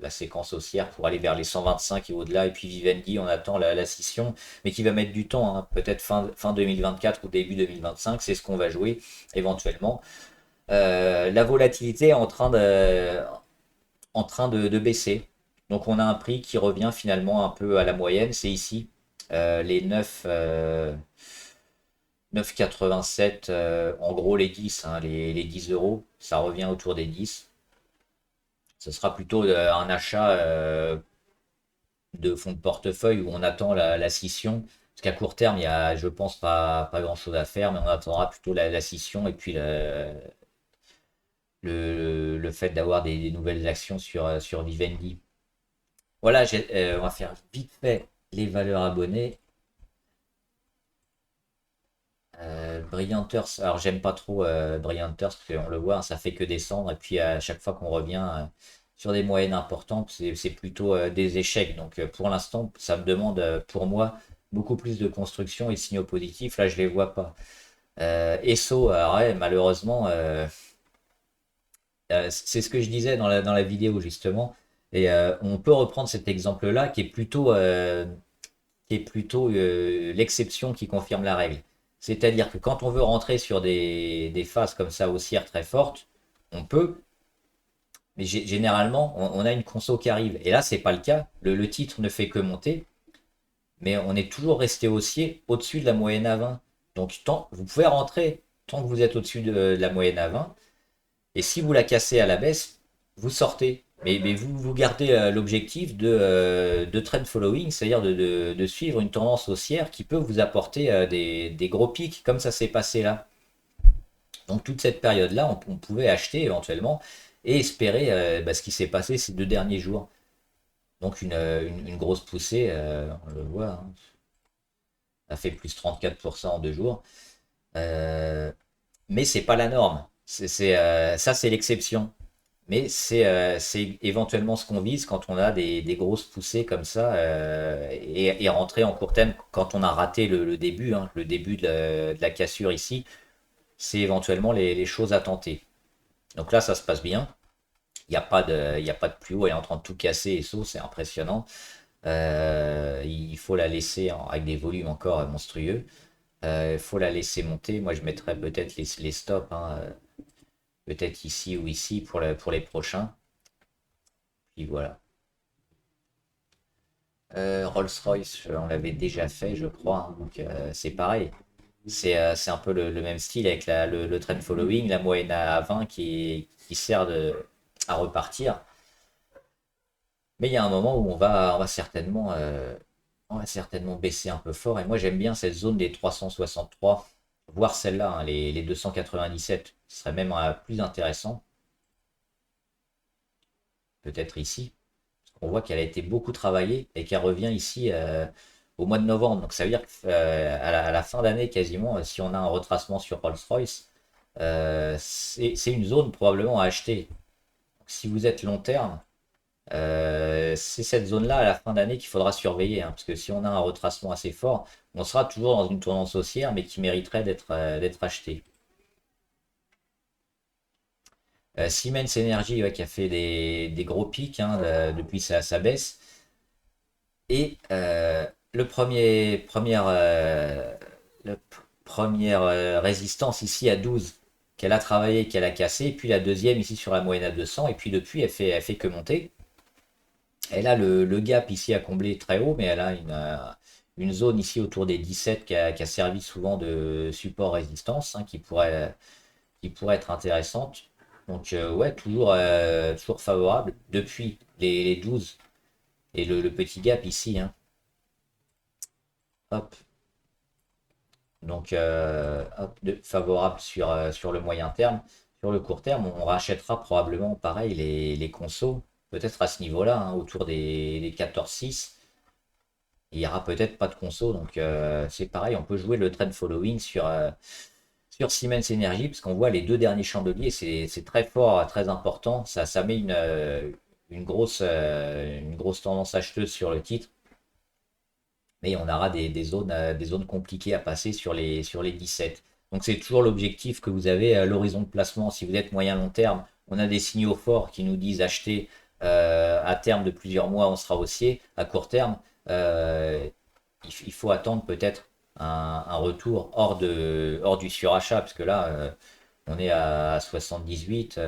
la séquence haussière pour aller vers les 125 et au-delà. Et puis Vivendi, on attend la scission, mais qui va mettre du temps, hein, peut-être fin 2024 ou début 2025. C'est ce qu'on va jouer éventuellement. La volatilité est en train de baisser. Donc on a un prix qui revient finalement un peu à la moyenne. C'est ici les 9,87, en gros les 10, hein, les 10 euros. Ça revient autour des 10. Ce sera plutôt un achat de fonds de portefeuille où on attend la scission. Parce qu'à court terme, il y a, je pense, pas grand-chose à faire, mais on attendra plutôt la scission et puis le fait d'avoir des nouvelles actions sur Vivendi. Voilà, on va faire vite fait les valeurs abonnées. Brillianters, alors j'aime pas trop Brillianters parce qu'on le voit, hein, ça fait que descendre et puis à chaque fois qu'on revient sur des moyennes importantes, c'est plutôt des échecs. Donc pour l'instant, ça me demande pour moi beaucoup plus de construction et de signaux positifs. Là, je les vois pas. ESSO, alors ouais, malheureusement, c'est ce que je disais dans la vidéo justement. Et on peut reprendre cet exemple-là qui est plutôt l'exception qui confirme la règle. C'est-à-dire que quand on veut rentrer sur des phases comme ça haussières très fortes, on peut, mais généralement, on a une conso qui arrive. Et là, c'est pas le cas. Le titre ne fait que monter, mais on est toujours resté haussier au-dessus de la moyenne à 20. Donc, vous pouvez rentrer tant que vous êtes au-dessus de la moyenne à 20. Et si vous la cassez à la baisse, vous sortez. Mais vous gardez l'objectif de trend following, c'est-à-dire de suivre une tendance haussière qui peut vous apporter des gros pics, comme ça s'est passé là. Donc toute cette période-là, on pouvait acheter éventuellement et espérer ce qui s'est passé ces 2 derniers jours. Donc une grosse poussée, on le voit, hein, ça fait plus 34% en 2 jours. Euh, mais c'est pas la norme. Ça, c'est l'exception. Mais c'est éventuellement ce qu'on vise quand on a des grosses poussées comme ça et rentrer en court terme quand on a raté le début, hein, le début de la cassure ici, c'est éventuellement les choses à tenter. Donc là, ça se passe bien. Il y a pas de plus haut, elle est en train de tout casser et ça, c'est impressionnant. Il faut la laisser avec des volumes encore monstrueux. Il faut la laisser monter. Moi, je mettrais peut-être les stops, hein, peut-être ici ou ici pour les prochains. Puis voilà. Rolls-Royce, on l'avait déjà fait, je crois, hein, donc c'est pareil. C'est un peu le même style avec le trend following, la moyenne à 20 qui sert à repartir. Mais il y a un moment où on va certainement baisser un peu fort. Et moi, j'aime bien cette zone des 363, voire celle-là, hein, les 297. Ce serait même plus intéressant, peut-être ici. On voit qu'elle a été beaucoup travaillée et qu'elle revient ici au mois de novembre. Donc ça veut dire qu'à la fin d'année quasiment, si on a un retracement sur Rolls-Royce, c'est une zone probablement à acheter. Donc, si vous êtes long terme, c'est cette zone-là à la fin d'année qu'il faudra surveiller, hein, parce que si on a un retracement assez fort, on sera toujours dans une tendance haussière, mais qui mériterait d'être acheté. Siemens Energy, ouais, qui a fait des gros pics hein, depuis sa baisse. Et première résistance ici à 12 qu'elle a travaillé, qu'elle a cassé, et puis la deuxième ici sur la moyenne à 200, et puis depuis elle fait que monter. Elle a le gap ici à combler très haut, mais elle a une zone ici autour des 17 qui a servi souvent de support résistance, hein, qui pourrait être intéressante. Donc ouais, toujours favorable depuis les 12 et le petit gap ici, hein. Hop. Donc hop, favorable sur le moyen terme. Sur le court terme, on rachètera probablement pareil les consos, peut-être à ce niveau-là, hein, autour des 14,6. Il n'y aura peut-être pas de conso, donc c'est pareil, on peut jouer le trend following sur Siemens Energy, parce qu'on voit les deux derniers chandeliers, c'est très fort, très important. Ça met une grosse tendance acheteuse sur le titre. Mais on aura des zones compliquées à passer sur les 17. Donc c'est toujours l'objectif que vous avez à l'horizon de placement. Si vous êtes moyen long terme, on a des signaux forts qui nous disent acheter à terme de plusieurs mois, on sera haussier. À court terme, euh, il faut attendre peut-être un retour hors du surachat, parce que là, on est à 78.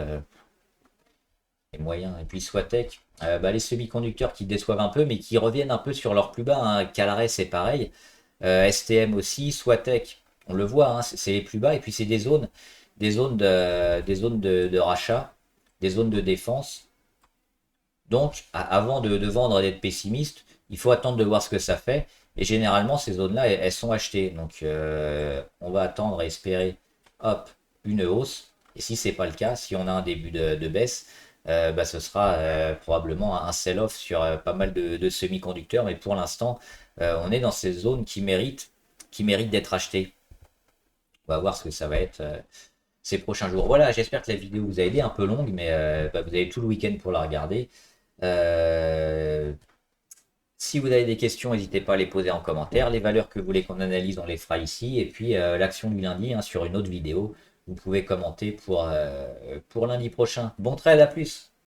Les moyens. Et puis Swatech, bah, les semi-conducteurs qui déçoivent un peu, mais qui reviennent un peu sur leur plus bas, hein. Calares, c'est pareil. STM aussi, Swatech, on le voit, hein, c'est les plus bas. Et puis c'est des zones de rachat, des zones de défense. Donc, avant de vendre et d'être pessimiste, il faut attendre de voir ce que ça fait. Et généralement, ces zones-là, elles sont achetées. Donc, on va attendre et espérer, hop, une hausse. Et si c'est pas le cas, si on a un début de baisse, bah, ce sera probablement un sell-off sur pas mal de semi-conducteurs. Mais pour l'instant, on est dans ces zones qui méritent d'être achetées. On va voir ce que ça va être ces prochains jours. Voilà, j'espère que la vidéo vous a aidé, un peu longue, mais bah, vous avez tout le week-end pour la regarder. Euh, Si vous avez des questions, n'hésitez pas à les poser en commentaire. Les valeurs que vous voulez qu'on analyse, on les fera ici. Et puis l'action du lundi, hein, sur une autre vidéo, vous pouvez commenter pour lundi prochain. Bon trade, à plus!